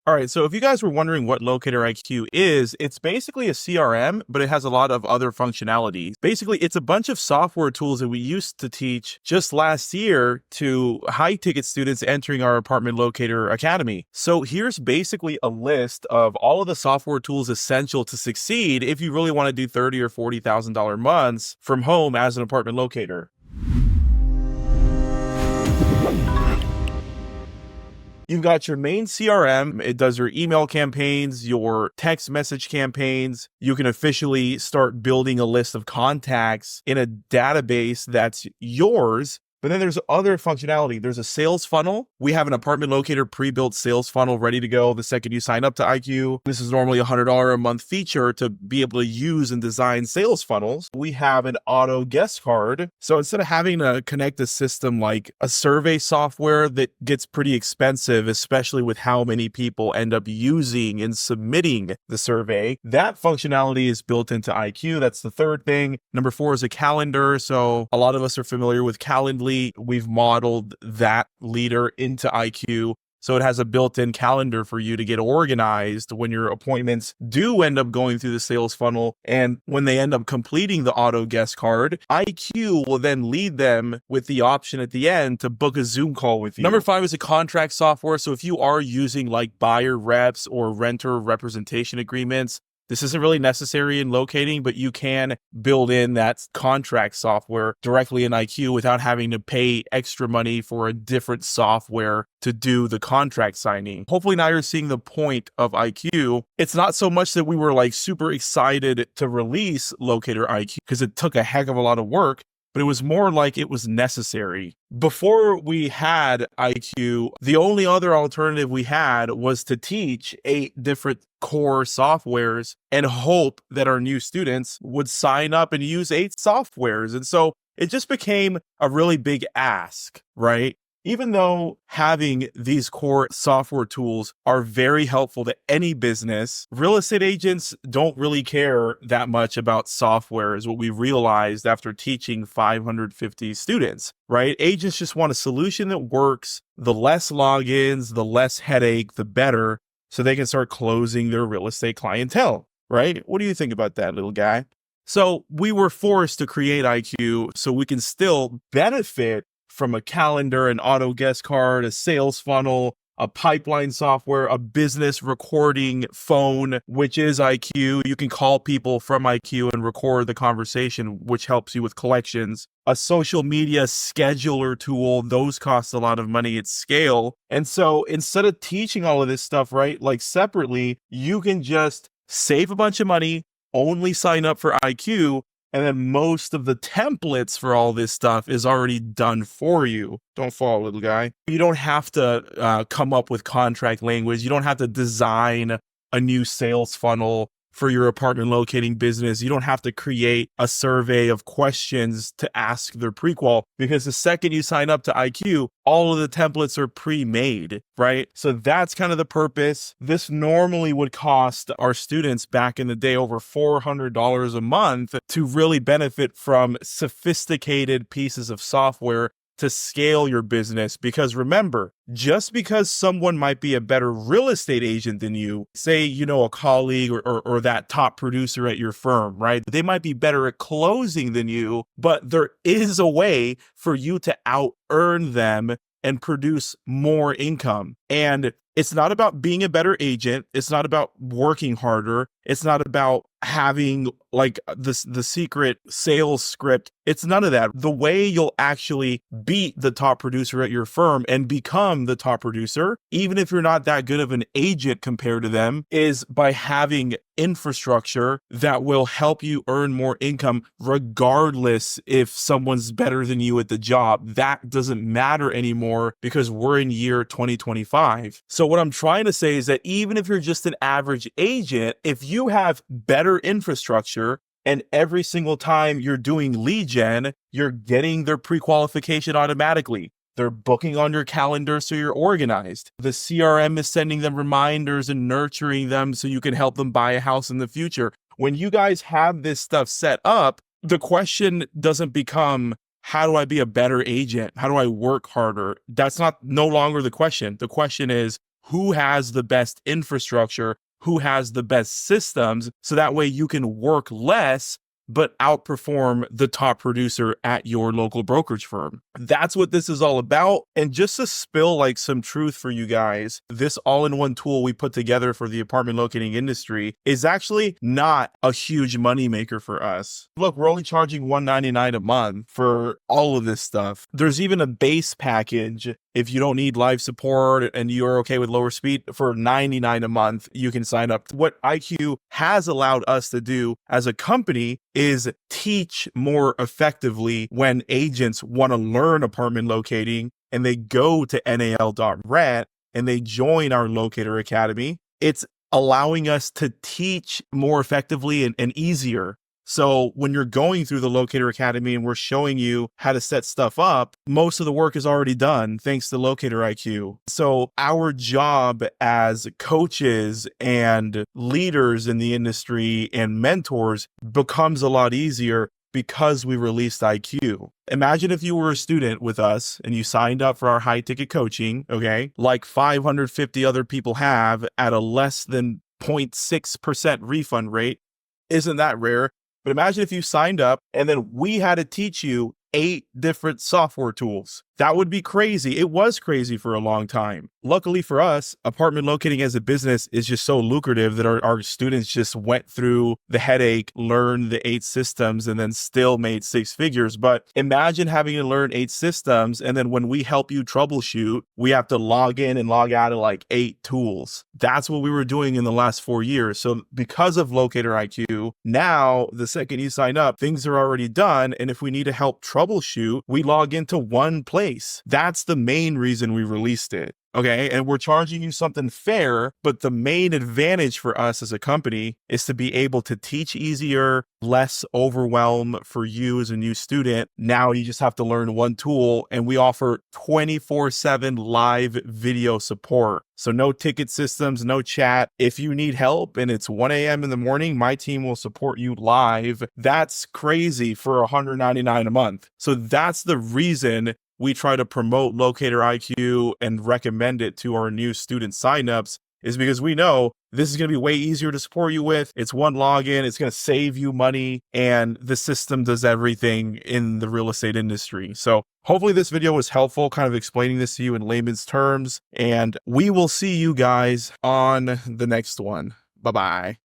All right, so if you guys were wondering what Locator IQ is, it's basically a CRM, but it has a lot of other functionality. Basically, it's a bunch of software tools that we used to teach just last year to high-ticket students entering our Apartment Locator Academy. So here's basically a list of all of the software tools essential to succeed if you really want to do $30,000 or $40,000 months from home as an apartment locator. You've got your main CRM. It does your email campaigns, your text message campaigns. You can officially start building a list of contacts in a database that's yours. But then there's other functionality. There's a sales funnel. We have an apartment locator pre-built sales funnel ready to go the second you sign up to IQ. This is normally a $100 a month feature to be able to use and design sales funnels. We have an auto guest card. So instead of having to connect a system like a survey software that gets pretty expensive, especially with how many people end up using and submitting the survey, that functionality is built into IQ. That's the third thing. Number 4 is a calendar. So a lot of us are familiar with Calendly. We've modeled that leader into IQ. So it has a built-in calendar for you to get organized when your appointments do end up going through the sales funnel. And when they end up completing the auto guest card, IQ will then lead them with the option at the end to book a Zoom call with you. Number 5 is a contract software. So if you are using like buyer reps or renter representation agreements, this isn't really necessary in locating, but you can build in that contract software directly in IQ without having to pay extra money for a different software to do the contract signing. Hopefully now you're seeing the point of IQ. It's not so much that we were like super excited to release Locator IQ because it took a heck of a lot of work, but it was more like it was necessary. Before we had IQ, the only other alternative we had was to teach 8 different core softwares and hope that our new students would sign up and use 8 softwares. And so it just became a really big ask, right? Even though having these core software tools are very helpful to any business, real estate agents don't really care that much about software is what we realized after teaching 550 students, right? Agents just want a solution that works. The less logins, the less headache, the better, so they can start closing their real estate clientele, right? What do you think about that, little guy? So we were forced to create IQ so we can still benefit from a calendar, an auto guest card, a sales funnel, a pipeline software, a business recording phone, which is IQ. You can call people from IQ and record the conversation, which helps you with collections. A social media scheduler tool, those cost a lot of money at scale. And so instead of teaching all of this stuff, right, like separately, you can just save a bunch of money, only sign up for IQ, and then most of the templates for all this stuff is already done for you. Don't fall, little guy. You don't have to come up with contract language. You don't have to design a new sales funnel for your apartment locating business. You don't have to create a survey of questions to ask their prequal, because the second you sign up to IQ, all of the templates are pre-made, right? So that's kind of the purpose. This normally would cost our students back in the day over $400 a month to really benefit from sophisticated pieces of software to scale your business. Because remember, just because someone might be a better real estate agent than you, say, you know, a colleague or that top producer at your firm, right? They might be better at closing than you, but there is a way for you to out earn them and produce more income. And it's not about being a better agent. It's not about working harder. It's not about having like the secret sales script. It's none of that. The way you'll actually beat the top producer at your firm and become the top producer, even if you're not that good of an agent compared to them, is by having infrastructure that will help you earn more income regardless if someone's better than you at the job. That doesn't matter anymore because we're in year 2025. So what I'm trying to say is that even if you're just an average agent, if you have better infrastructure and every single time you're doing lead gen, you're getting their pre-qualification automatically. They're booking on your calendar so you're organized. The CRM is sending them reminders and nurturing them so you can help them buy a house in the future. When you guys have this stuff set up, the question doesn't become, how do I be a better agent? How do I work harder? That's no longer the question. The question is, who has the best infrastructure, who has the best systems, so that way you can work less but outperform the top producer at your local brokerage firm. That's what this is all about. And just to spill like some truth for you guys, this all-in-one tool we put together for the apartment locating industry is actually not a huge moneymaker for us. Look, we're only charging $199 a month for all of this stuff. There's even a base package if you don't need live support and you're okay with lower speed. For $99 a month, you can sign up. What IQ has allowed us to do as a company is teach more effectively when agents want to learn apartment locating and they go to nal.rent and they join our Locator Academy. It's allowing us to teach more effectively and easier. So when you're going through the Locator Academy and we're showing you how to set stuff up, most of the work is already done thanks to Locator IQ. So our job as coaches and leaders in the industry and mentors becomes a lot easier because we released IQ. Imagine if you were a student with us and you signed up for our high ticket coaching, okay, like 550 other people have at a less than 0.6% refund rate. Isn't that rare? But imagine if you signed up and then we had to teach you 8 different software tools. That would be crazy. It was crazy for a long time. Luckily for us, apartment locating as a business is just so lucrative that our students just went through the headache, learned the 8 systems, and then still made 6 figures. But imagine having to learn 8 systems, and then when we help you troubleshoot, we have to log in and log out of like 8 tools. That's what we were doing in the last 4 years. So because of Locator IQ, now the second you sign up, things are already done. And if we need to help troubleshoot, we log into one place. That's the main reason we released it. Okay. And we're charging you something fair, but the main advantage for us as a company is to be able to teach easier, less overwhelm for you as a new student. Now you just have to learn one tool, and we offer 24/7 live video support. So no ticket systems, no chat. If you need help and it's 1 a.m. in the morning, my team will support you live. That's crazy for $199 a month. So that's the reason we try to promote Locator IQ and recommend it to our new student signups, is because we know this is going to be way easier to support you with. It's one login. It's going to save you money, and the system does everything in the real estate industry. So hopefully this video was helpful, kind of explaining this to you in layman's terms, and we will see you guys on the next one. Bye-bye.